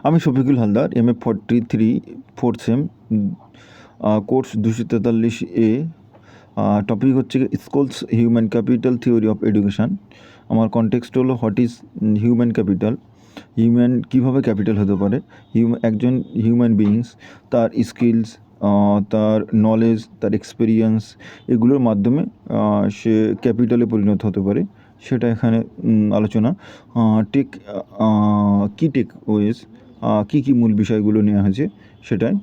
আমি Shafiqul Haldar, MA 43 4th sem, course 243A। Topic হচ্ছে Schultz human capital theory of education. আমার context হলো what is human capital, human কীভাবে capital হতে পারে। একজন হিউম্যান বিইংস তার স্কিলস, তার নলেজ, তার এক্সপিরিয়েন্স, এগুলোর মাধ্যমে সে ক্যাপিটালে পরিণত হতে পারে, সেটা এখানে আলোচনা। টেক ওয়েজ, কী মূল বিষয়গুলো নেওয়া হয়েছে সেটাই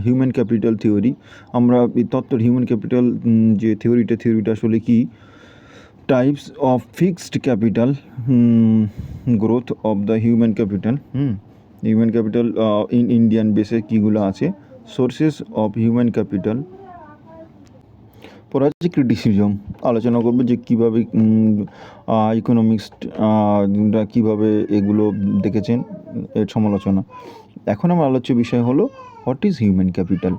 হিউম্যান ক্যাপিটাল থিওরি। আমরা এই তত্ত্বের হিউম্যান ক্যাপিটাল যে থিওরিটা আসলে কি, types of fixed capital, growth of the human capital, human capital in Indian বেসে কীগুলো আছে, সোর্সেস অফ হিউম্যান ক্যাপিটাল। পরে আছে ক্রিটিসিজম, আলোচনা করবো যে কীভাবে ইকোনমিক্সরা কীভাবে এগুলো দেখেছেন, এর সমালোচনা। এখন আমার আলোচ্য বিষয় হলো what is human capital.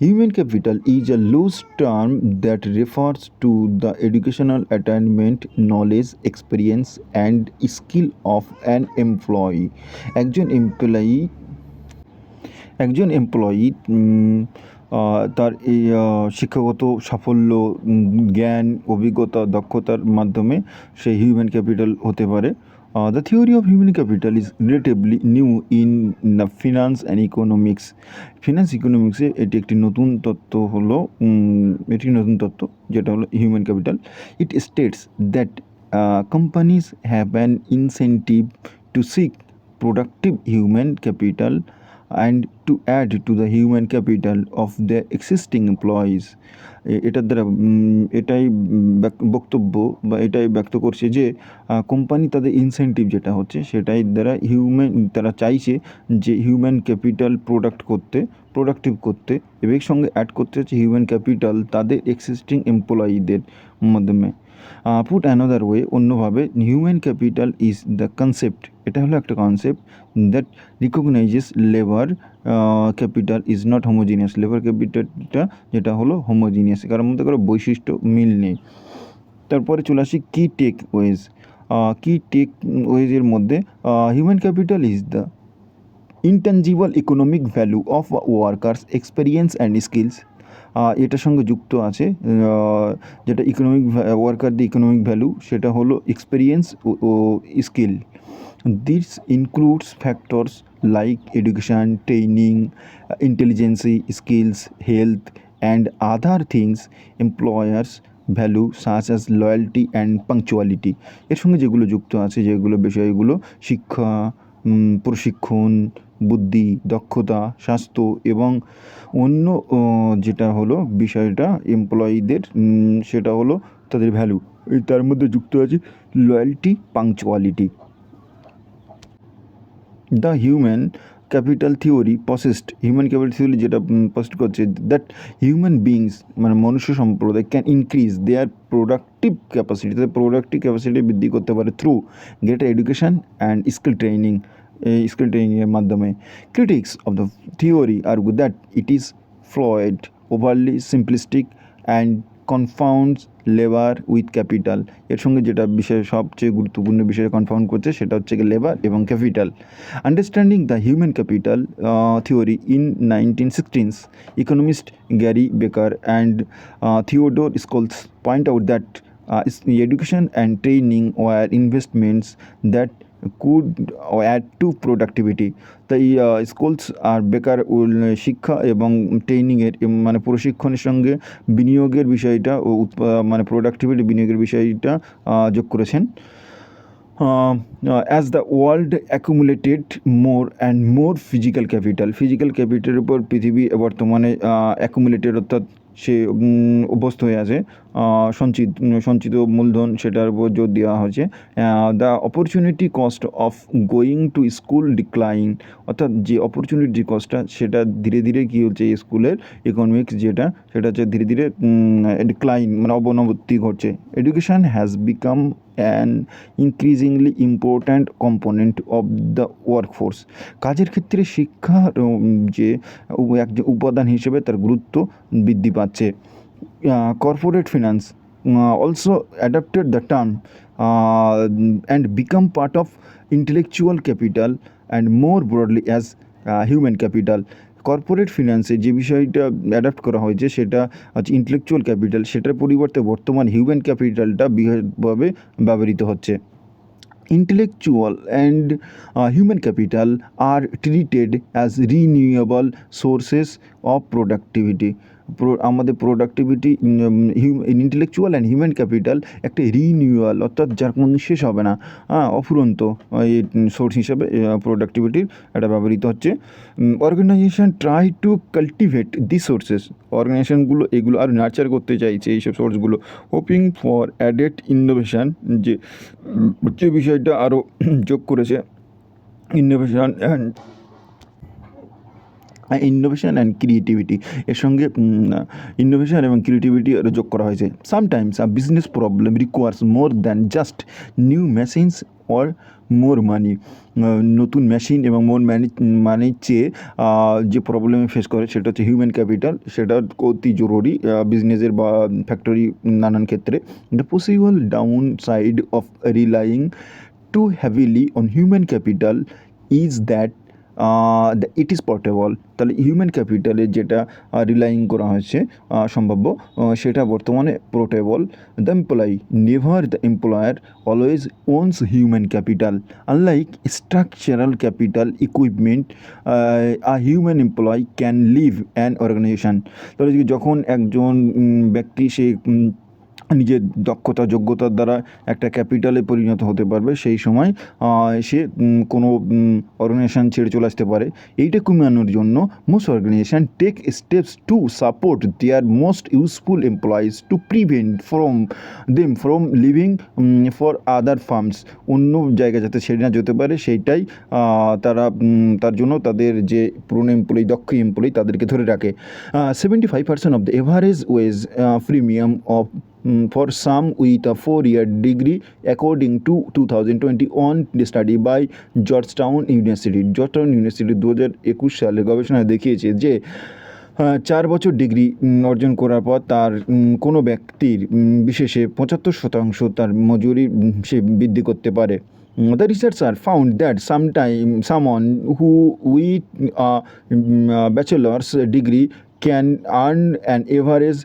Human capital is a loose term that refers to the educational attainment, knowledge, experience, and skill of an employee. একজন এমপ্লয়ি তার এই শিক্ষাগত সাফল্য, জ্ঞান, অভিজ্ঞতা, দক্ষতার মাধ্যমে সে হিউম্যান ক্যাপিটাল হতে পারে। The theory of human capital is relatively new in the finance and economics. Finance ইকোনমিক্সে এটি একটি নতুন তত্ত্ব যেটা হলো human capital. It states that companies have an incentive to seek productive human capital and to add to the human capital of their existing employees. এটার দ্বারা এটাই বক্তব্য বা এটাই ব্যক্ত করছে যে কোম্পানি তাদের ইনসেন্টিভ যেটা হচ্ছে সেটাই দ্বারা তারা চাইছে যে হিউম্যান ক্যাপিটাল প্রোডাক্টিভ করতে এবং সঙ্গে অ্যাড করতে হচ্ছে হিউম্যান ক্যাপিটাল তাদের এক্সিস্টিং এমপ্লয়িদের মাধ্যমে। পুট অ্যানাদার ওয়ে, অন্যভাবে human capital is the concept, এটা হলো একটা concept that রিকগনাইজেস labour capital is not homogeneous. Labour ক্যাপিটালটা যেটা হলো হোমোজিনিয়াস, কারোর মধ্যে কারো বৈশিষ্ট্য মিল নেই। তারপরে চলে আসি কি টেক ওয়েজের মধ্যে human capital is the intangible economic value of workers experience and skills. এটার সঙ্গে যুক্ত আছে যেটা ওয়ার্কারদের ইকোনমিক ভ্যালু, সেটা হলো এক্সপেরিয়েন্স ও skill. This includes factors like education, training, intelligence, skills, health and other things employers value such as loyalty and punctuality. এর সঙ্গে যেগুলো যুক্ত আছে, যেগুলো বিষয়গুলো শিক্ষা, প্রশিক্ষণ, বুদ্ধি, দক্ষতা, স্বাস্থ্য এবং অন্য যেটা হলো বিষয়টা এমপ্লয়িদের, সেটা হলো তাদের ভ্যালু। তার মধ্যে যুক্ত আছে loyalty, punctuality. The human capital theory যেটা পসেস্ট করছে দ্যাট হিউম্যান বিইংস মানে মনুষ্য সম্প্রদায় can increase their productive capacity, তাদের প্রোডাক্টিভ ক্যাপাসিটি বৃদ্ধি করতে পারে through greater education and skill ট্রেনিংয়ের মাধ্যমে। Critics of the theory argue that it is flawed, overly simplistic and confounds labour with capital. এর সঙ্গে যেটা বিষয় সবচেয়ে গুরুত্বপূর্ণ বিষয়ে কনফাউন্ড করছে সেটা হচ্ছে লেবার এবং capital. Understanding the human capital theory in 1916, economist Gary Becker and Theodore Schultz point out that education and training were investments that could add to productivity. তাই স্কুলস আর বেকার শিক্ষা এবং ট্রেনিংয়ের মানে প্রশিক্ষণের সঙ্গে বিনিয়োগের বিষয়টা মানে প্রোডাক্টিভিটি বিনিয়োগের বিষয়টা যোগ করেছেন। As the world accumulated more and more physical ক্যাপিটালের উপর পৃথিবী বর্তমানে অ্যাকুমুলেটেড অর্থাৎ সে অভ্যস্ত হয়ে আছে, সঞ্চিত মূলধন, সেটার উপর জোর দেওয়া হয়েছে। The opportunity cost of going to school decline, অর্থাৎ যে অপরচুনিটি কস্টটা সেটা ধীরে ধীরে কী হচ্ছে স্কুলের ইকোনমিক্স সেটা হচ্ছে ধীরে ধীরে ডিক্লাইন মানে অবনতি ঘটছে। Education has become an increasingly important component of the workforce. কাজের ক্ষেত্রে শিক্ষার যে এক উপাদান হিসেবে তার গুরুত্ব বৃদ্ধি পাচ্ছে। Corporate finance also adopted the term and become part of intellectual capital and more broadly as human capital. Corporate ফিন্যান্সে যে বিষয়টা অ্যাডাপ্ট করা হয়েছে সেটা হচ্ছে ইন্টেলেকচুয়াল ক্যাপিটাল, সেটার পরিবর্তে বর্তমান হিউম্যান ক্যাপিটালটা বিশেষভাবে ব্যবহৃত হচ্ছে। Intellectual and human capital are treated as renewable sources of productivity. আমাদের productivity intellectual and human capital একটা রিনিউয়াল, অর্থাৎ যার কোনো শেষ হবে না, অফুরন্ত এই সোর্স হিসাবে প্রোডাক্টিভিটির এটা ব্যবহৃত হচ্ছে। Organisation try to cultivate the sources, অর্গানাইজেশনগুলো এগুলো আর নার্চার করতে চাইছে এইসব সোর্সগুলো, হোপিং ফর অ্যাডেড ইনোভেশন, যে বিষয়টা আরও যোগ করেছে ইনোভেশন অ্যান্ড ক্রিয়েটিভিটি, এর সঙ্গে ইনোভেশন এবং ক্রিয়েটিভিটি যোগ করা হয়েছে। Sometimes a business problem requires more than just new machines or more money, নতুন মেশিন এবং মোর মানির চেয়ে যে প্রবলেমে ফেস করে সেটা হচ্ছে হিউম্যান ক্যাপিটাল, সেটা অতি জরুরি বিজনেসের বা ফ্যাক্টরি নানান ক্ষেত্রে। The possible downside of relying too heavily on human capital is that it is portable. তাহলে হিউম্যান ক্যাপিটালে যেটা রিলাইং করা হয়েছে সম্ভাব্য, সেটা বর্তমানে portable. The employee never the employer always owns human capital, unlike structural capital equipment a human employee can leave an organisation. তাহলে যখন একজন ব্যক্তি সে নিজের দক্ষতা যোগ্যতার দ্বারা একটা ক্যাপিটালে পরিণত হতে পারবে, সেই সময় সে কোনো অর্গানাইজেশন ছেড়ে চলে আসতে পারে। এইটা কমানোর জন্য most organisation take steps to support their most useful employees to prevent from leaving for other firms, অন্য জায়গায় যাতে ছেড়ে না যেতে পারে সেইটাই তারা তার জন্য তাদের যে পুরনো এমপ্লয়ি, দক্ষ এমপ্লয়ি, তাদেরকে ধরে রাখে। 75% of the average wage premium of for some with a 4-year degree according to 2021 study by Georgetown University 2021 সালে গবেষণায় দেখিয়েছে যে 4 বছর ডিগ্রি অর্জন করার পর তার কোনো ব্যক্তির বিশেষে 75% তার মজুরি সে বৃদ্ধি করতে পারে। The researchers found that someone who with a bachelor's degree can earn an average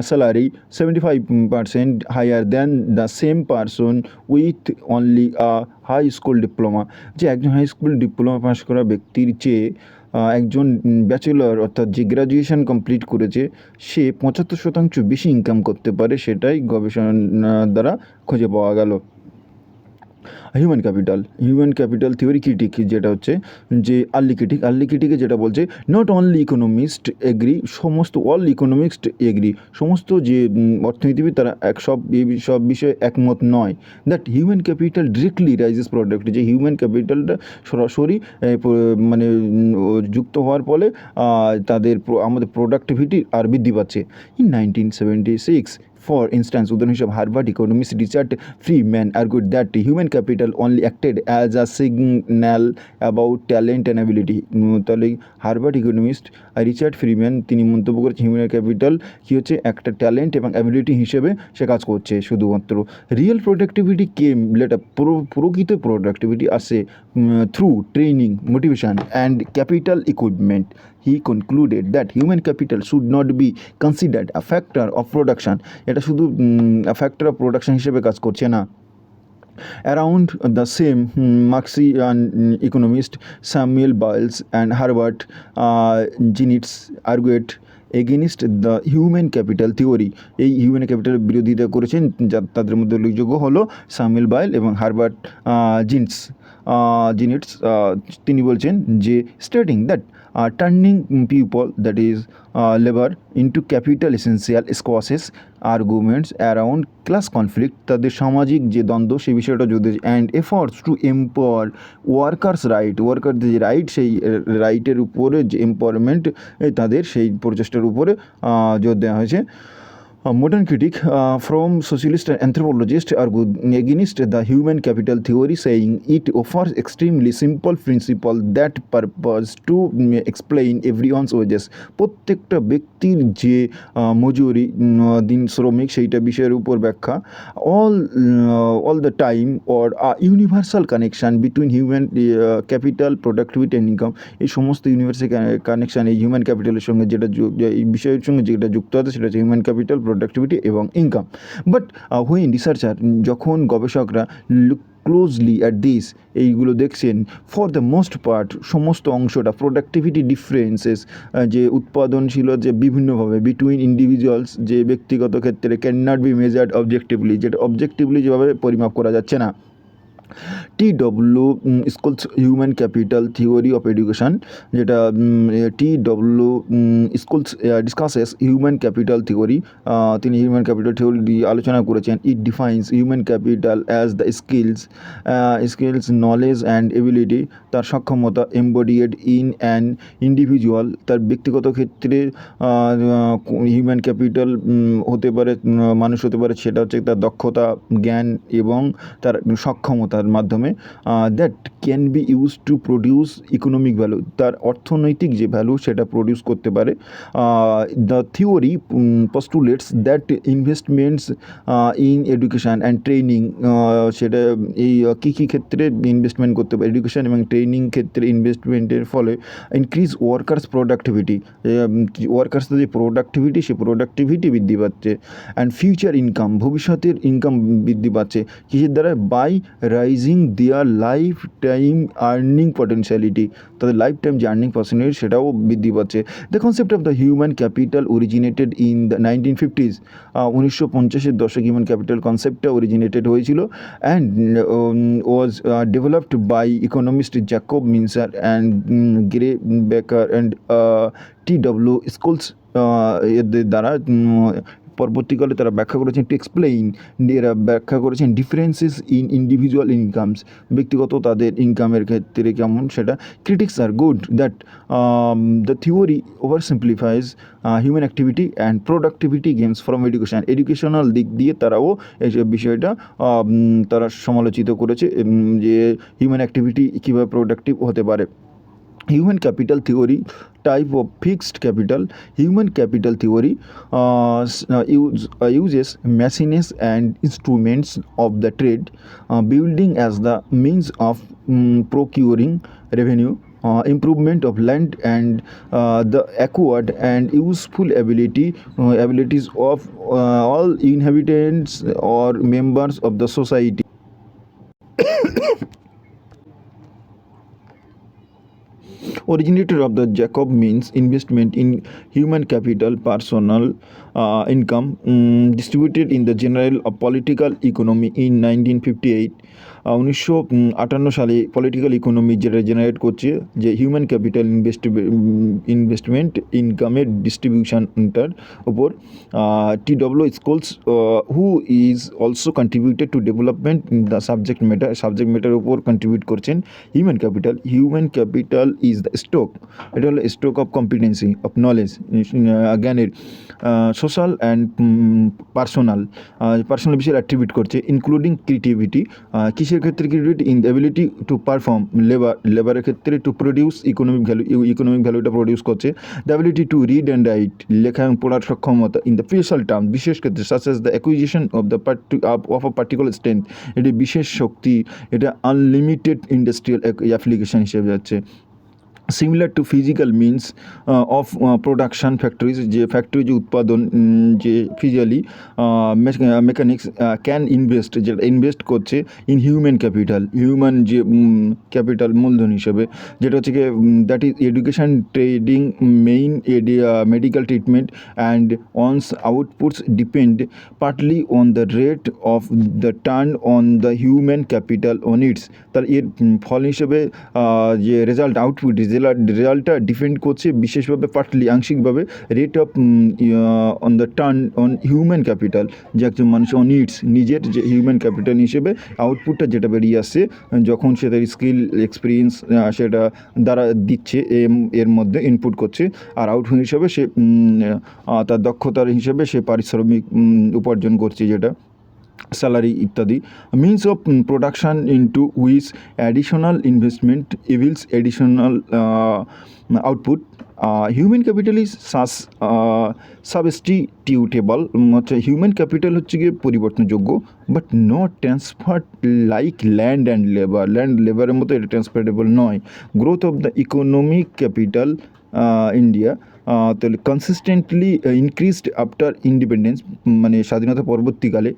salary 75% higher than the same person with only a high school diploma, যে একজন হাই স্কুল ডিপ্লোমা পাস করা ব্যক্তির চেয়ে একজন ব্যাচেলর অর্থাৎ যে graduation complete করেছে সে 75% বেশি ইনকাম করতে পারে, সেটাই গবেষণা দ্বারা খুঁজে পাওয়া গেল। হিউম্যান ক্যাপিটাল থিওরি ক্রিটিক যেটা হচ্ছে যে আর্লি ক্রিটিকে যেটা বলছে নট অনলি ইকোনমিস্ট এগ্রি, সমস্ত অল ইকোনমিস্ট এগ্রি, সমস্ত যে অর্থনীতিবিদ তারা সব বিষয়ে একমত নয়, that human capital directly rises product, যে হিউম্যান ক্যাপিটালটা সরাসরি মানে যুক্ত হওয়ার ফলে আমাদের প্রোডাক্টিভিটি আর বৃদ্ধি পাচ্ছে। ইন 1976 for instance, উদাহরণ হিসেবে Harvard economist Richard Freeman argued that human capital only acted as a signal about talent and ability। তাহলে হার্ভার্ড ইকোনমিস্ট রিচার্ড ফ্রিম্যান তিনি মন্তব্য করেছেন হিউম্যান ক্যাপিটাল কী হচ্ছে, একটা ট্যালেন্ট এবং অ্যাবিলিটি হিসেবে সে কাজ করছে শুধুমাত্র। রিয়েল প্রোডাক্টিভিটি কেম লেটার, প্রকৃত প্রোডাক্টিভিটি আসে through training, motivation and capital equipment. He concluded that human capital should not be considered a factor of production, এটা শুধু ফ্যাক্টর অফ প্রোডাকশন হিসেবে কাজ করছে না। Around the same Marxian economist Samuel Bowles and Herbert Ginitz argued against the human capital theory, এই human ক্যাপিটালের বিরোধিতা করেছেন, যা তাদের মধ্যে উল্লেখযোগ্য হলো স্যামুয়েল বায়েল এবং হার্বার্ট জিনিটস। তিনি বলছেন যে stating that turning people that is labour into capital essential squashes arguments around class conflict, তাদের সামাজিক যে দ্বন্দ্ব সেই বিষয়টা যদি অ্যান্ড এফর্টস টু এম্পাওয়ার ওয়ার্কারদের যে রাইট, সেই রাইটের উপরে যে এম্পাওয়ারমেন্ট তাদের সেই প্রচেষ্টার উপরে জোর দেওয়া হয়েছে। Modern critics from socialist and anthropologists argue against the human capital theory, saying it offers extremely simple principle that purpose to explain everyone's wages. প্রত্যেকটা ব্যক্তির যে মজুরি দিন শ্রমিক সেইটা বিষয়ের উপর ব্যাখ্যা all the time or universal connection between human capital productivity and income এই সমস্ত ইউনিভার্সাল কানেকশান এই হিউম্যান ক্যাপিটালের সঙ্গে যেটা এই বিষয়ের সঙ্গে যেটা যুক্ত আছে সেটা হচ্ছে হিউম্যান ক্যাপিটাল প্রোডাক্টিভিটি এবং ইনকাম বাট হুইন রিসার্চার যখন গবেষকরা ক্লোজলি অ্যাট দিস এইগুলো দেখছেন ফর দ্য মোস্ট পার্ট সমস্ত অংশটা প্রোডাক্টিভিটি ডিফারেন্সেস যে উৎপাদনশীল যে বিভিন্নভাবে বিটুইন ইন্ডিভিজুয়ালস যে ব্যক্তিগত ক্ষেত্রে can not be measured objectively যেটা অবজেক্টিভলি যেভাবে পরিমাপ করা যাচ্ছে না T W. Schultz human capital theory of education যেটা T W. Schultz discusses human capital theory তিনি হিউম্যান ক্যাপিটাল থিওরি আলোচনা করেছেন it defines human capital as the skills knowledge and ability তার সক্ষমতা এমবডিয়েড ইন অ্যান ইন্ডিভিজুয়াল তার ব্যক্তিগত ক্ষেত্রে হিউম্যান ক্যাপিটাল হতে পারে মানুষ হতে পারে সেটা হচ্ছে তার দক্ষতা জ্ঞান এবং তার সক্ষমতার মাধ্যমে that can be use to produce economic value তার অর্থনৈতিক যে ভ্যালু সেটা প্রডিউস করতে পারে the theory postulates that investments in education and training সেটা এই কী কী ক্ষেত্রে ইনভেস্টমেন্ট করতে পারে এডুকেশান এবং ট্রেনিং ক্ষেত্রে ইনভেস্টমেন্টের ফলে ইনক্রিজ ওয়ার্কার্স প্রোডাক্টিভিটি ওয়ার্কার্সদের যে প্রোডাক্টিভিটি সে প্রোডাক্টিভিটি বৃদ্ধি পাচ্ছে অ্যান্ড ফিউচার ইনকাম ভবিষ্যতের ইনকাম বৃদ্ধি পাচ্ছে কিসের দ্বারা by rising their life time earning potentiality তাদের লাইফ টাইম যে আর্নিং পার্সেন্টেজ সেটাও বৃদ্ধি পাচ্ছে the concept of the human capital originated in the 1950s 1950-এর দশক হিউম্যান ক্যাপিটাল কনসেপ্টটা অরিজিনেটেড হয়েছিল and was developed by economist Jacob Mincer and Gary Becker and T W. Schultz এদের দ্বারা পরবর্তীকালে তারা ব্যাখ্যা করেছেন টু এক্সপ্লেইন এরা ব্যাখ্যা করেছেন ডিফারেন্সেস ইন ইন্ডিভিজুয়াল ইনকামস ব্যক্তিগত তাদের ইনকামের ক্ষেত্রে কেমন সেটা critics argued that the theory over simplifies human activity and productivity gains from educational দিক দিয়ে তারাও এই বিষয়টা তারা সমালোচিত করেছে যে হিউম্যান অ্যাক্টিভিটি কীভাবে প্রোডাক্টিভ হতে পারে human capital theory type of fixed capital human capital theory uses machines and instruments of the trade building as the means of procuring revenue improvement of land and the acquired and useful abilities of all inhabitants or members of the society originator of the Jacob means investment in human capital personal income distributed in the general political economy in 1958 1958 সালে political economy যেটা generate করছে যে human capital investment ইনকামের ডিস্ট্রিবিউশনটার উপর T W. Schultz who is also contributed to development the subject matter উপর contribute করছেন human capital is the stock এটা হলো stock of competency of knowledge জ্ঞানের সোশ্যাল অ্যান্ড পার্সোনাল বিষয়ে অ্যাট্রিবিউট করছে ইনক্লুডিং ক্রিয়েটিভিটি কিসের ক্ষেত্রে creativity in the ability to perform লেবারের ক্ষেত্রে টু প্রডিউস ইকোনমিক ভ্যালুটা প্রডিউস করছে the ability to read and write লেখা এবং পড়ার সক্ষমতা ইন দ্য স্পেশাল টার্ম বিশেষ ক্ষেত্রে such as the acquisition of a particular strength এটি বিশেষ শক্তি এটা আনলিমিটেড ইন্ডাস্ট্রিয়াল অ্যাপ্লিকেশন হিসেবে যাচ্ছে similar to physical means of production factories যে ফ্যাক্টরি যে উৎপাদন যে ফিজিক্যালি মেকানিক্স ক্যান যেটা ইনভেস্ট করছে ইন হিউম্যান যে ক্যাপিটাল মূলধন হিসেবে যেটা হচ্ছে কি that is education trading main medical treatment and ones outputs depend partly on the rate of the turn on the human capital on it's তার এর ফল হিসেবে যে রেজাল্ট আউটপুট রেজাল্টটা ডিপেন্ড করছে বিশেষভাবে পার্টলি আংশিকভাবে rate of on the turn on human capital, যে একজন মানুষ অন ইটস নিজের যে হিউম্যান ক্যাপিটাল হিসেবে আউটপুটটা যেটা বেরিয়ে আসছে যখন সে তার স্কিল এক্সপিরিয়েন্স সেটা দ্বারা দিচ্ছে এর মধ্যে ইনপুট করছে, আর আউট হিসেবে সে তার দক্ষতার হিসেবে সে পারিশ্রমিক উপার্জন করছে, যেটা স্যালারি ইত্যাদি। Means of production into which additional investment yields additional output. Human capital is substitutable, হচ্ছে হিউম্যান ক্যাপিটাল হচ্ছে গিয়ে পরিবর্তনযোগ্য, but not transfer like land and লেবারের মতো এটা ট্রান্সফারেবল নয়। Growth of the economic capital India তাহলে কনসিস্টেন্টলি ইনক্রিজড আফটার ইন্ডিপেন্ডেন্স, মানে স্বাধীনতা পরবর্তীকালে,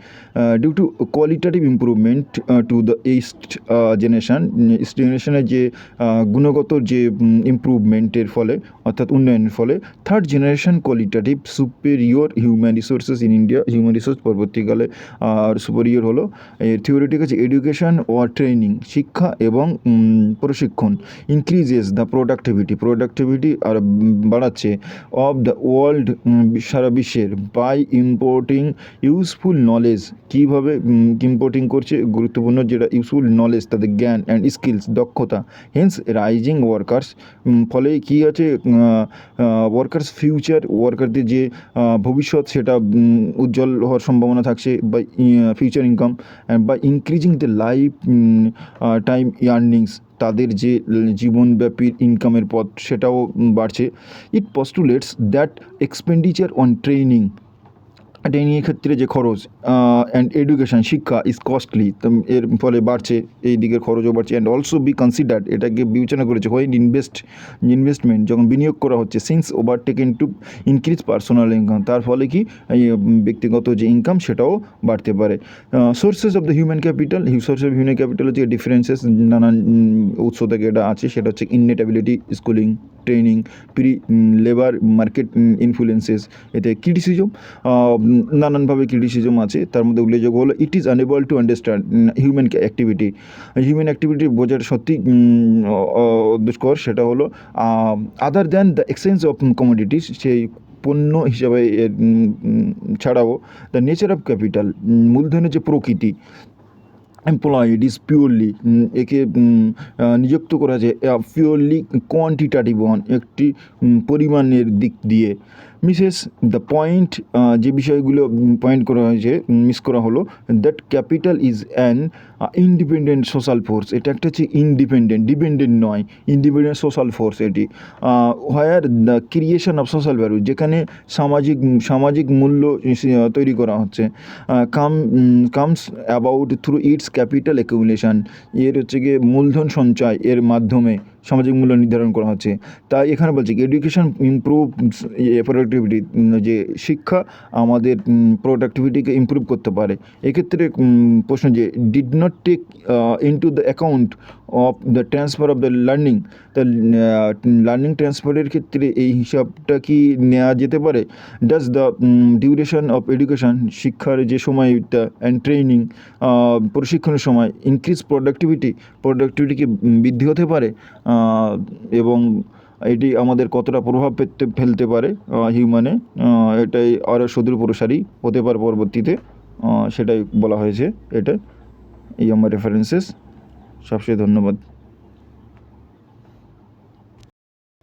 due to qualitative improvement to the east জেনারেশনের যে গুণগত যে ইম্প্রুভমেন্টের ফলে অর্থাৎ উন্নয়নের ফলে। Third generation qualitative superior human resources in India, human resource পরবর্তীকালে আর সুপেরিয়র হলো। এর থিওরিটিক আছে এডুকেশন ওর ট্রেনিং, শিক্ষা এবং প্রশিক্ষণ। ইনক্রিজেস দ্য প্রোডাক্টিভিটি আর বাড়াচ্ছে অফ দ্য ওয়ার্ল্ড, সারা বিশ্বের, বাই ইম্পোর্টিং ইউজফুল নলেজ, কীভাবে ইম্পোর্টিং করছে গুরুত্বপূর্ণ যেটা ইউজফুল নলেজ, তাদের জ্ঞান অ্যান্ড স্কিলস দক্ষতা। হেন্স রাইজিং ওয়ার্কার্স, ফলে কী আছে ওয়ার্কার্স ফিউচার, ওয়ার্কারদের যে ভবিষ্যৎ সেটা উজ্জ্বল হওয়ার সম্ভাবনা থাকছে, বা ফিউচার ইনকাম, বা ইনক্রিজিং দ্য লাইফ টাইম ইয়ার্নিংস, তাদের যে জীবনব্যাপী ইনকামের পথ সেটাও বাড়ছে। ইট পস্টুলেটস দ্যাট এক্সপেন্ডিচার অন ট্রেনিংয়ের ক্ষেত্রে যে খরচ অ্যান্ড এডুকেশান শিক্ষা ইজ কস্টলি, এর ফলে বাড়ছে, এই দিকের খরচও বাড়ছে। অ্যান্ড অলসো বি কনসিডার্ড, এটাকে বিবেচনা করেছে হয় ইনভেস্টমেন্ট যখন বিনিয়োগ করা হচ্ছে, since ওভারটেকেন to increase personal income, তার ফলে কি ব্যক্তিগত যে ইনকাম সেটাও বাড়তে পারে। Sources of the human capital, source of human capital হচ্ছে ডিফারেন্সেস, নানান উৎস থেকে এটা আছে, সেটা হচ্ছে innate ability, schooling, training, labour market influences. এতে ক্রিটিসিজম, নানানভাবে ক্রিটিসিজম আছে, তার মধ্যে উল্লেখযোগ্য হলো it is unable to understand human activity বোঝার সত্যি দুষ্কর। সেটা হলো other than the exchange of commodities, সেই পণ্য হিসাবে ছাড়াও দ্য নেচার অফ ক্যাপিটাল, মূলধনের যে প্রকৃতি, এমপ্লয়েড ইজ পিওরলি, একে নিযুক্ত করা যায় পিওরলি কোয়ান্টিটেটিভ ওয়ান, একটি পরিমাণের দিক দিয়ে। মিসেস দ্য পয়েন্ট, যে বিষয়গুলো পয়েন্ট করা হয়েছে মিস করা হলো, that capital is an independent social force, এটা একটা হচ্ছে ডিপেন্ডেন্ট নয়, ইন্ডিপেন্ডেন্ট সোশ্যাল ফোর্স এটি। Where the creation of social value, যেখানে সামাজিক মূল্য তৈরি করা হচ্ছে, comes about through its capital accumulation, এর হচ্ছে গিয়ে মূলধন সঞ্চয় এর মাধ্যমে সামাজিক মূল্য নির্ধারণ করা হচ্ছে। তাই এখানে বলছে এডুকেশন ইমপ্রুভ প্রোডাক্টিভিটি, যে শিক্ষা আমাদের প্রোডাক্টিভিটিকে ইমপ্রুভ করতে পারে। এক্ষেত্রে প্রশ্ন যে did not take into the account of the transfer of the learning, তা লার্নিং ট্রান্সফারের ক্ষেত্রে এই হিসাবটা কি নেওয়া যেতে পারে? Does the duration of education, শিক্ষার যে সময়টা, অ্যান্ড ট্রেনিং, প্রশিক্ষণের সময়, ইনক্রিজ প্রোডাক্টিভিটিকে বৃদ্ধি হতে পারে, এবং এটি আমাদের কতটা প্রভাব ফেলতে পারে হিউম্যানে, এটাই আরও সুদূর প্রসারী হতে পারে পরবর্তীতে, সেটাই বলা হয়েছে। এটা এই আমার রেফারেন্সেস। সবচেয়ে ধন্যবাদ।